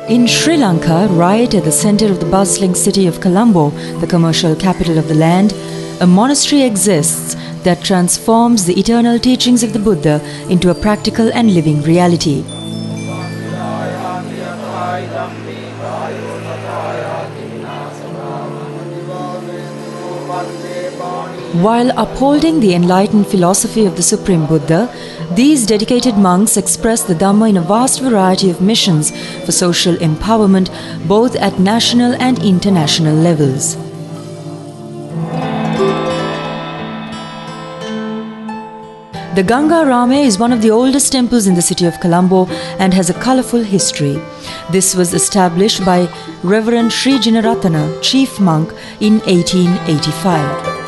In Sri Lanka, right at the center of the bustling city of Colombo, the commercial capital of the land, a monastery exists that transforms the eternal teachings of the Buddha into a practical and living reality. While upholding the enlightened philosophy of the Supreme Buddha, these dedicated monks express the Dhamma in a vast variety of missions for social empowerment, both at national and international levels. The Gangaramaya is one of the oldest temples in the city of Colombo and has a colourful history. This was established by Reverend Sri Jinaratana, chief monk, in 1885.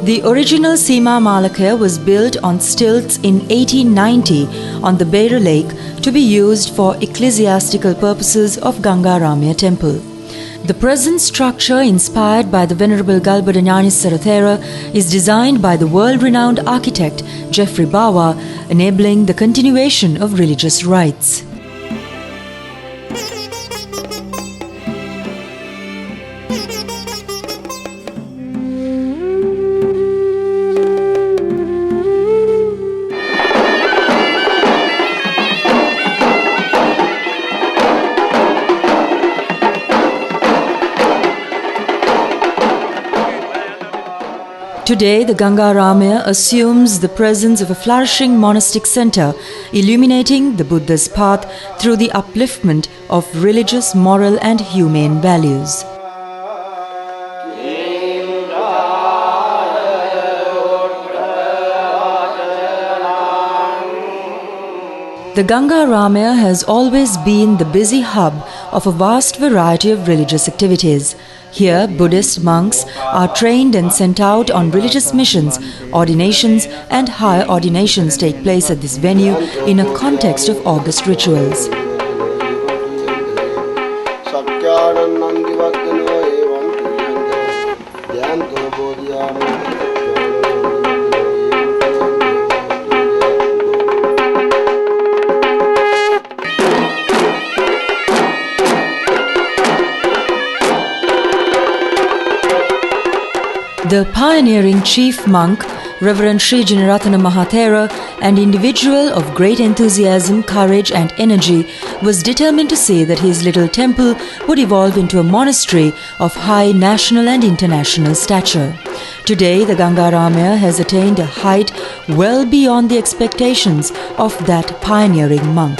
The original Sima Malakaya was built on stilts in 1890 on the Beira Lake to be used for ecclesiastical purposes of Gangaramaya Temple. The present structure, inspired by the Venerable Galboda Gnanissara Thera, is designed by the world-renowned architect Geoffrey Bawa, enabling the continuation of religious rites. Today, the Gangaramaya assumes the presence of a flourishing monastic center, illuminating the Buddha's path through the upliftment of religious, moral and humane values. The Gangaramaya has always been the busy hub of a vast variety of religious activities. Here, Buddhist monks are trained and sent out on religious missions. Ordinations and higher ordinations take place at this venue in a context of august rituals. The pioneering chief monk, Reverend Sri Jinaratana Mahathera, an individual of great enthusiasm, courage and energy, was determined to see that his little temple would evolve into a monastery of high national and international stature. Today, the Gangaramaya has attained a height well beyond the expectations of that pioneering monk.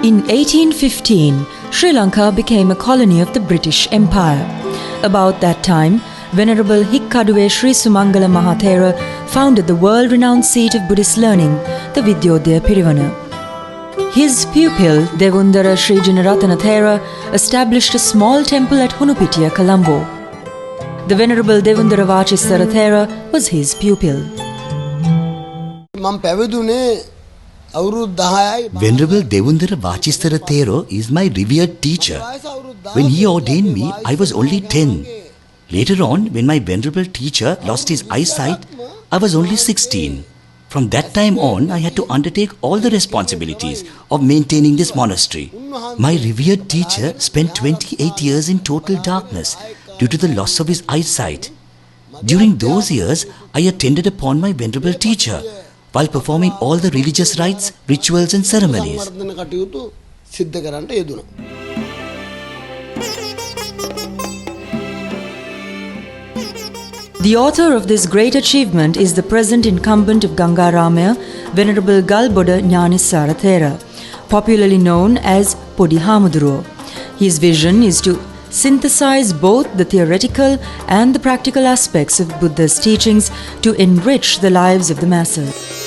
In 1815, Sri Lanka became a colony of the British Empire. About that time, Venerable Hikkaduwe Sri Sumangala Mahathera founded the world-renowned seat of Buddhist learning, the Vidyodaya Pirivana. His pupil, Devundara Sri Jinaratana Thera, established a small temple at Hunupitiya, Colombo. The Venerable Devundara Vachisthara Thera was his pupil. Venerable Devundara Vachisthara Thera is my revered teacher. When he ordained me, I was only 10. Later on, when my venerable teacher lost his eyesight, I was only 16. From that time on, I had to undertake all the responsibilities of maintaining this monastery. My revered teacher spent 28 years in total darkness due to the loss of his eyesight. During those years, I attended upon my venerable teacher while performing all the religious rites, rituals and ceremonies. The author of this great achievement is the present incumbent of Gangaramaya, Venerable Galboda Gnanissara Thera, popularly known as Podi Hamuduruwo. His vision is to synthesize both the theoretical and the practical aspects of Buddha's teachings to enrich the lives of the masses.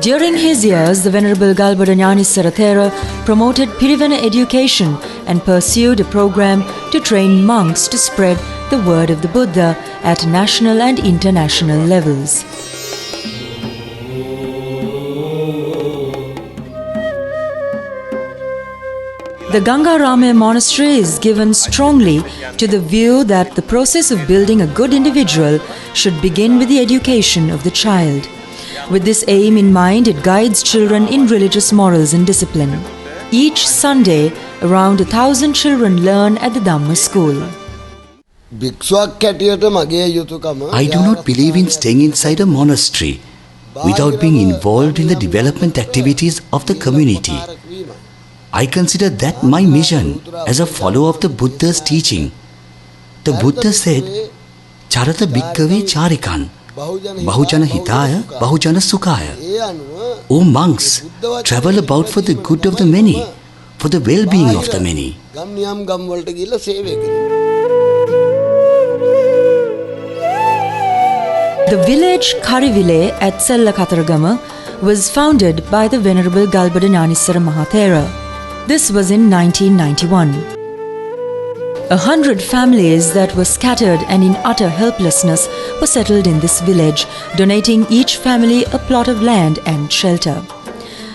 During his years, the Venerable Galboda Gnanissara Thera promoted Pirivana education and pursued a program to train monks to spread the word of the Buddha at national and international levels. The Gangaramaya monastery is given strongly to the view that the process of building a good individual should begin with the education of the child. With this aim in mind, it guides children in religious morals and discipline. Each Sunday, around 1,000 children learn at the Dhamma school. I do not believe in staying inside a monastery without being involved in the development activities of the community. I consider that my mission as a follower of the Buddha's teaching. The Buddha said, Charata bhikkhave charikan, bahujana hitaya, bahujana sukhaya. O monks, travel about for the good of the many, for the well-being of the many. The village Karivile at Sellakataragama was founded by the Venerable Galboda Gnanissara Thera. This was in 1991. 100 families that were scattered and in utter helplessness were settled in this village, donating each family a plot of land and shelter.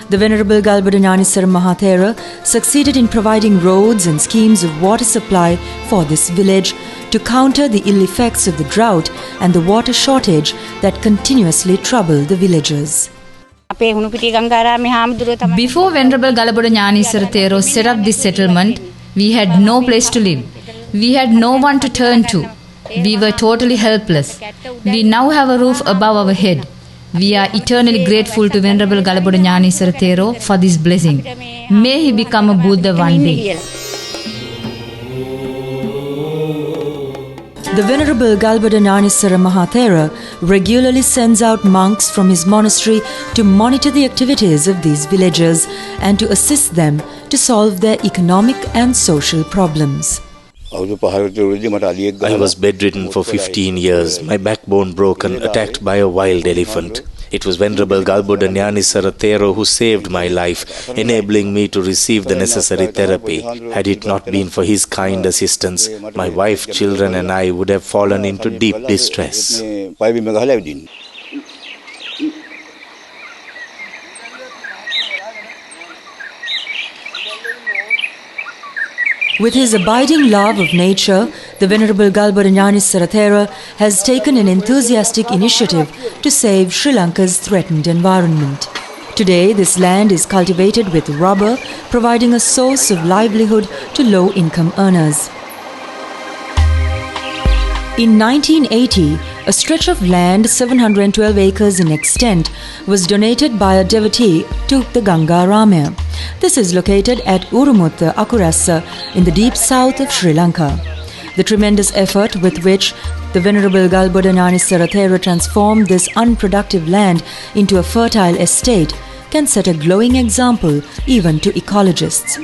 The Venerable Galboda Gnanissara Thera succeeded in providing roads and schemes of water supply for this village to counter the ill effects of the drought and the water shortage that continuously troubled the villagers. Before Venerable Galboda Gnanissara Thera set up this settlement, we had no place to live. We had no one to turn to. We were totally helpless. We now have a roof above our head. We are eternally grateful to Venerable Galboda Gnanissara Thera for this blessing. May he become a Buddha one day. The Venerable Galboda Gnanissara Thera regularly sends out monks from his monastery to monitor the activities of these villagers and to assist them to solve their economic and social problems. I was bedridden for 15 years, my backbone broken, attacked by a wild elephant. It was Venerable Galboda Gnanissara Thera who saved my life, enabling me to receive the necessary therapy. Had it not been for his kind assistance, my wife, children and I would have fallen into deep distress. With his abiding love of nature, the Venerable Galboda Gnanissara Thera has taken an enthusiastic initiative to save Sri Lanka's threatened environment. Today, this land is cultivated with rubber, providing a source of livelihood to low-income earners. In 1980, a stretch of land 712 acres in extent was donated by a devotee to the Gangaramaya. This is located at Urumutta, Akurassa in the deep south of Sri Lanka. The tremendous effort with which the Venerable Galboda Gnanissara Thera transformed this unproductive land into a fertile estate can set a glowing example even to ecologists.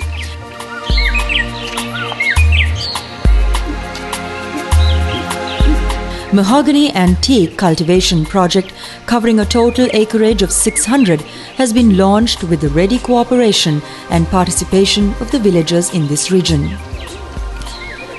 Mahogany and teak cultivation project covering a total acreage of 600 has been launched with the ready cooperation and participation of the villagers in this region.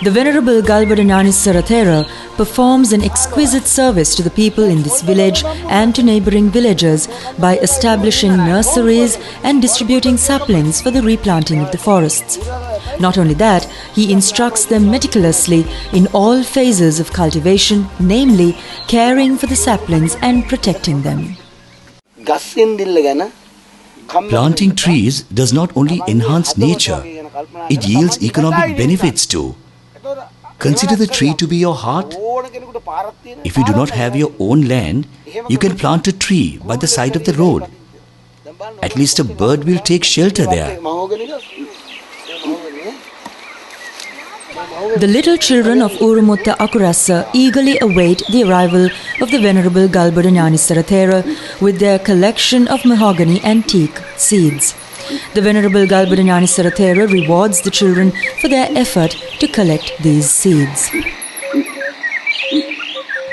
The Venerable Galboda Gnanissara Thera performs an exquisite service to the people in this village and to neighbouring villages by establishing nurseries and distributing saplings for the replanting of the forests. Not only that, he instructs them meticulously in all phases of cultivation, namely caring for the saplings and protecting them. Planting trees does not only enhance nature, it yields economic benefits too. Consider the tree to be your heart. If you do not have your own land, you can plant a tree by the side of the road. At least a bird will take shelter there. The little children of Urumutta Akurassa eagerly await the arrival of the Venerable Galboda Gnanissara Thera with their collection of mahogany and teak seeds. The Venerable Galboda Gnanissara Thera rewards the children for their effort to collect these seeds.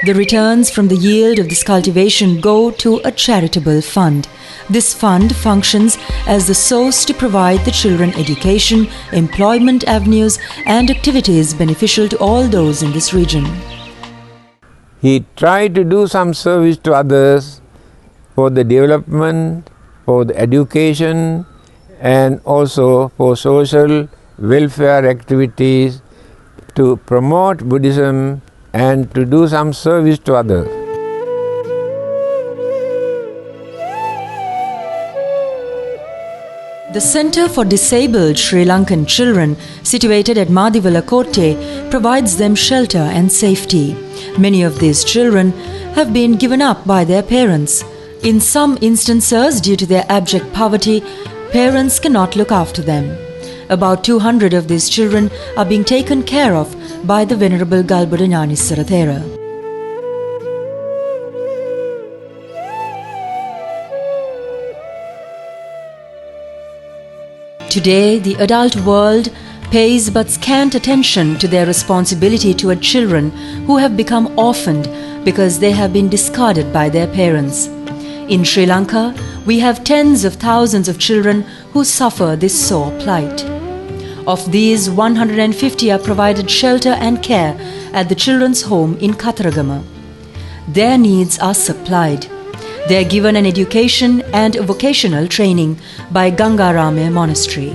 The returns from the yield of this cultivation go to a charitable fund. This fund functions as the source to provide the children education, employment avenues and activities beneficial to all those in this region. He tried to do some service to others for the development, for the education and also for social welfare activities to promote Buddhism and to do some service to others. The Centre for Disabled Sri Lankan Children, situated at Madiwala Kotte, provides them shelter and safety. Many of these children have been given up by their parents. In some instances, due to their abject poverty, parents cannot look after them. About 200 of these children are being taken care of by the Venerable Galboda Gnanissara Thera. Today, the adult world pays but scant attention to their responsibility toward children who have become orphaned because they have been discarded by their parents. In Sri Lanka, we have tens of thousands of children who suffer this sore plight. Of these, 150 are provided shelter and care at the children's home in Katharagama. Their needs are supplied. They are given an education and a vocational training by Gangaramaya Monastery.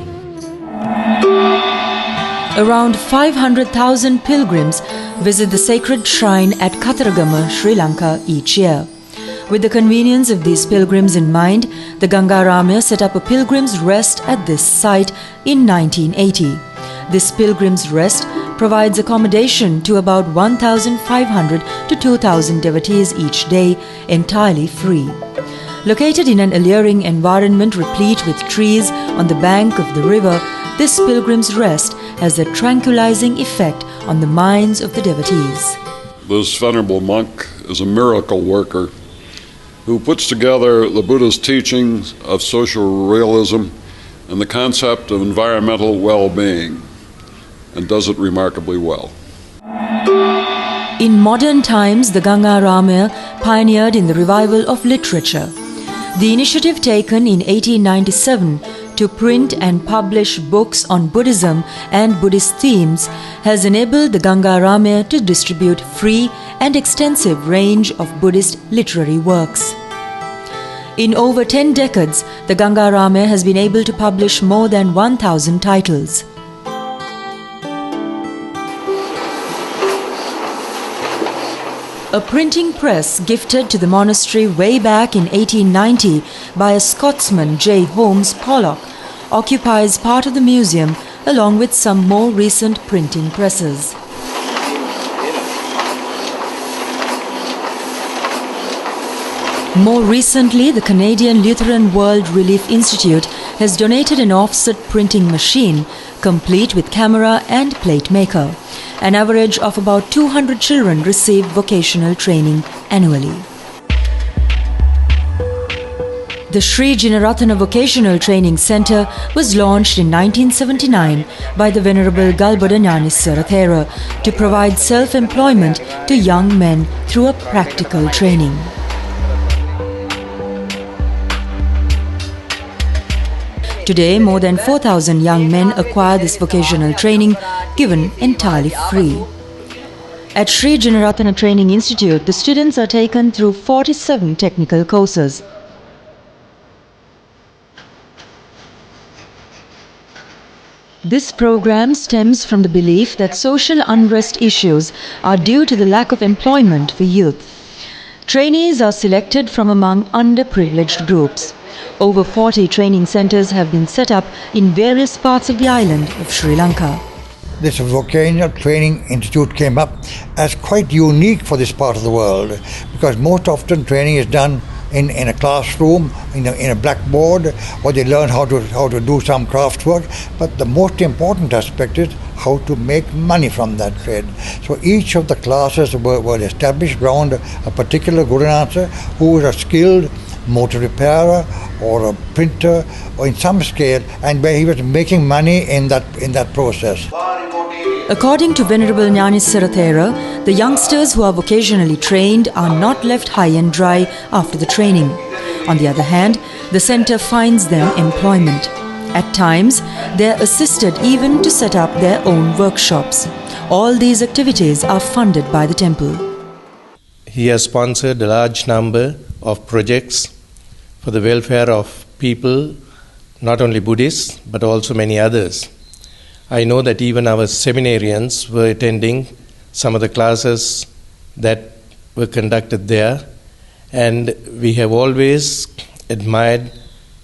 Around 500,000 pilgrims visit the sacred shrine at Katharagama, Sri Lanka each year. With the convenience of these pilgrims in mind, the Gangaramaya set up a pilgrim's rest at this site in 1980. This pilgrim's rest provides accommodation to about 1,500 to 2,000 devotees each day, entirely free. Located in an alluring environment replete with trees on the bank of the river, this pilgrim's rest has a tranquilizing effect on the minds of the devotees. This venerable monk is a miracle worker who puts together the Buddha's teachings of social realism and the concept of environmental well-being, and does it remarkably well. In modern times, the Gangaramaya pioneered in the revival of literature. The initiative taken in 1897 to print and publish books on Buddhism and Buddhist themes has enabled the Gangaramaya to distribute free and extensive range of Buddhist literary works. In over 10 decades, the Gangaramaya has been able to publish more than 1,000 titles. A printing press gifted to the monastery way back in 1890 by a Scotsman, J. Holmes Pollock, occupies part of the museum along with some more recent printing presses. More recently, the Canadian Lutheran World Relief Institute has donated an offset printing machine, complete with camera and plate maker. An average of about 200 children receive vocational training annually. The Sri Jinaratana Vocational Training Centre was launched in 1979 by the Venerable Galboda Gnanissara Thera to provide self-employment to young men through a practical training. Today, more than 4,000 young men acquire this vocational training, given entirely free. At Sri Jinaratana Training Institute, the students are taken through 47 technical courses. This program stems from the belief that social unrest issues are due to the lack of employment for youth. Trainees are selected from among underprivileged groups. Over 40 training centres have been set up in various parts of the island of Sri Lanka. This vocational training institute came up as quite unique for this part of the world, because most often training is done in a classroom, in a blackboard, where they learn how to do some craft work. But the most important aspect is how to make money from that trade. So each of the classes were established around a particular Gurunatha who was a skilled motor repairer or a printer or in some scale, and where he was making money in that process. According to Venerable Gnanissara Thera, the youngsters who are vocationally trained are not left high and dry after the training. On the other hand, the center finds them employment. At times, they are assisted even to set up their own workshops. All these activities are funded by the temple. He has sponsored a large number of projects for the welfare of people, not only Buddhists, but also many others. I know that even our seminarians were attending some of the classes that were conducted there, and we have always admired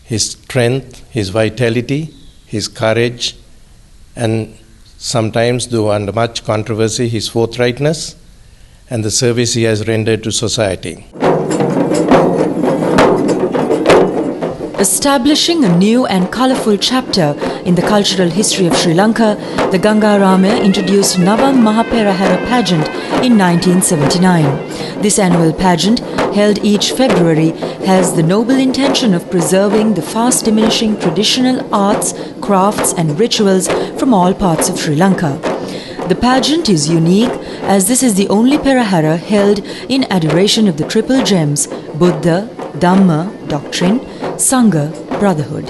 his strength, his vitality, his courage, and sometimes, though under much controversy, his forthrightness and the service he has rendered to society. Establishing a new and colourful chapter in the cultural history of Sri Lanka, the Gangaramaya introduced Navam Mahaperahara pageant in 1979. This annual pageant, held each February, has the noble intention of preserving the fast diminishing traditional arts, crafts and rituals from all parts of Sri Lanka. The pageant is unique as this is the only Perahara held in adoration of the triple gems Buddha, Dhamma, doctrine, Sangha, brotherhood.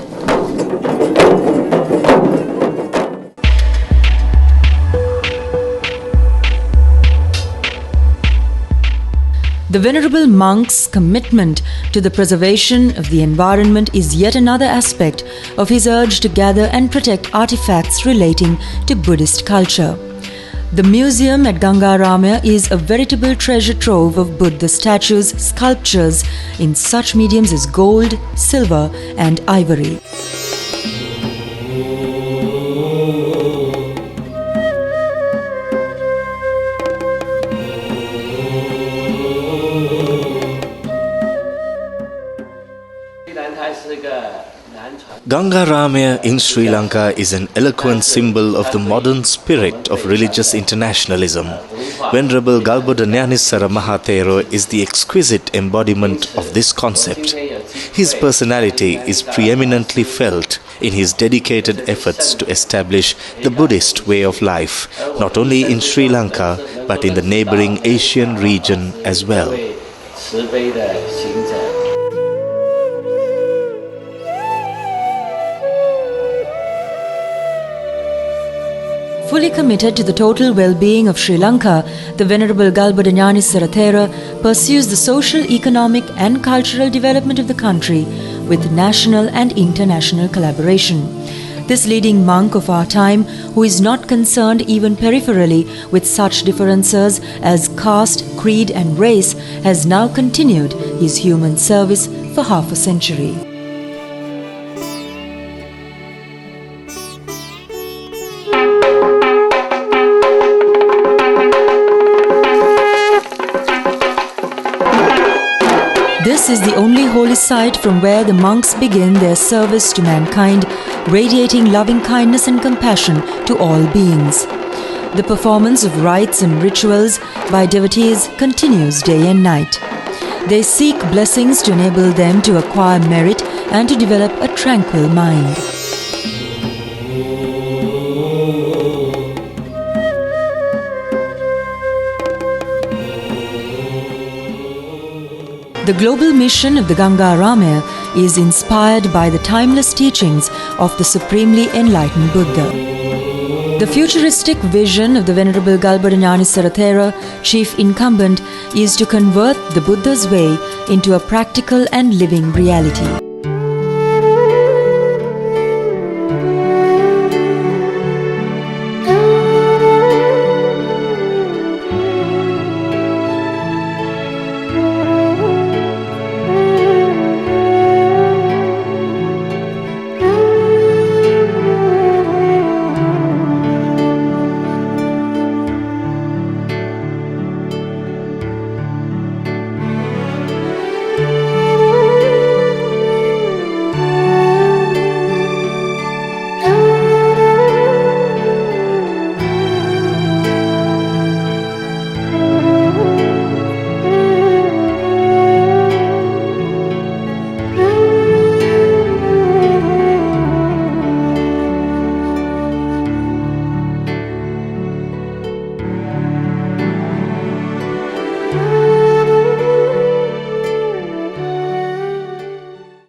The Venerable Monk's commitment to the preservation of the environment is yet another aspect of his urge to gather and protect artifacts relating to Buddhist culture. The museum at Gangaramaya is a veritable treasure trove of Buddha statues, sculptures in such mediums as gold, silver and ivory. Gangaramaya in Sri Lanka is an eloquent symbol of the modern spirit of religious internationalism. Venerable Galboda Gnanissara Thera is the exquisite embodiment of this concept. His personality is preeminently felt in his dedicated efforts to establish the Buddhist way of life, not only in Sri Lanka but in the neighboring Asian region as well. Fully committed to the total well-being of Sri Lanka, the Venerable Galboda Gnanissara Thera pursues the social, economic and cultural development of the country with national and international collaboration. This leading monk of our time, who is not concerned even peripherally with such differences as caste, creed and race, has now continued his human service for half a century. This is the only holy site from where the monks begin their service to mankind, radiating loving kindness and compassion to all beings. The performance of rites and rituals by devotees continues day and night. They seek blessings to enable them to acquire merit and to develop a tranquil mind. The global mission of the Gangaramaya is inspired by the timeless teachings of the supremely enlightened Buddha. The futuristic vision of the Venerable Galboda Gnanissara Thera, chief incumbent, is to convert the Buddha's way into a practical and living reality.